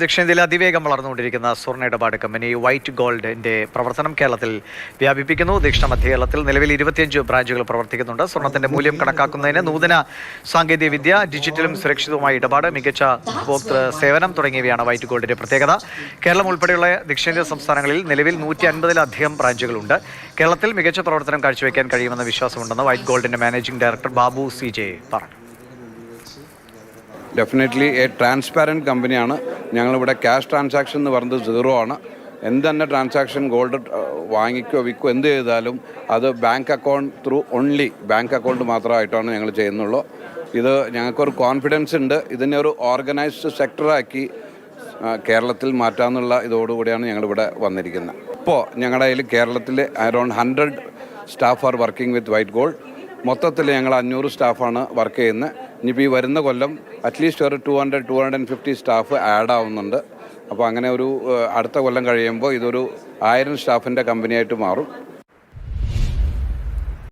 ദക്ഷിണേന്ത്യയിൽ അതിവേഗം വളർന്നുകൊണ്ടിരിക്കുന്ന സ്വർണ്ണ ഇടപാട് കമ്പനി വൈറ്റ് ഗോൾഡിന്റെ പ്രവർത്തനം കേരളത്തിൽ വ്യാപിപ്പിക്കുന്നു. ദക്ഷിണ മധ്യ കേരളത്തിൽ നിലവിൽ 25 ബ്രാഞ്ചുകൾ പ്രവർത്തിക്കുന്നുണ്ട്. സ്വർണ്ണത്തിന്റെ മൂല്യം കണക്കാക്കുന്നതിന് നൂതന സാങ്കേതിക വിദ്യ, ഡിജിറ്റലും സുരക്ഷിതവുമായ ഇടപാട്, മികച്ച ഉപഭോക്തൃ സേവനം തുടങ്ങിയവയാണ് വൈറ്റ് ഗോൾഡിന്റെ പ്രത്യേകത. കേരളം ഉൾപ്പെടെയുള്ള ദക്ഷിണേന്ത്യൻ സംസ്ഥാനങ്ങളിൽ നിലവിൽ 150-ലധികം ബ്രാഞ്ചുകളുണ്ട്. കേരളത്തിൽ മികച്ച പ്രവർത്തനം കാഴ്ചവെക്കാൻ കഴിയുമെന്ന വിശ്വാസമുണ്ടെന്ന് വൈറ്റ് ഗോൾഡിന്റെ മാനേജിംഗ് ഡയറക്ടർ ബാബു CJ പറഞ്ഞു. ഡെഫിനറ്റ്ലി ട്രാൻസ്പാരൻറ്റ് കമ്പനിയാണ്. ഞങ്ങളിവിടെ ക്യാഷ് ട്രാൻസാക്ഷൻ എന്ന് പറയുന്നത് 0 ആണ്. എന്ത് തന്നെ ട്രാൻസാക്ഷൻ ഗോൾഡ് വാങ്ങിക്കോ വിൽക്കോ എന്ത് ചെയ്താലും അത് bank account through only bank account മാത്രമായിട്ടാണ് ഞങ്ങൾ ചെയ്യുന്നുള്ളൂ. ഇത് ഞങ്ങൾക്കൊരു കോൺഫിഡൻസ് ഉണ്ട്. ഇതിനെ ഒരു ഓർഗനൈസ്ഡ് സെക്ടറാക്കി കേരളത്തിൽ മാറ്റാമെന്നുള്ള ഇതോടുകൂടിയാണ് ഞങ്ങളിവിടെ വന്നിരിക്കുന്നത്. ഇപ്പോൾ ഞങ്ങളുടെ കയ്യിൽ കേരളത്തിൽ around 100 staff are working with white gold. മൊത്തത്തിൽ ഞങ്ങൾ 500 സ്റ്റാഫാണ് വർക്ക് ചെയ്യുന്നത്. ഇനിയിപ്പോൾ ഈ വരുന്ന കൊല്ലം അറ്റ്ലീസ്റ്റ് ഒരു 200-250 സ്റ്റാഫ് ആഡ് ആവുന്നുണ്ട്. അപ്പോൾ അങ്ങനെ ഒരു അടുത്ത കൊല്ലം കഴിയുമ്പോൾ ഇതൊരു 1000 സ്റ്റാഫിൻ്റെ കമ്പനിയായിട്ട് മാറും.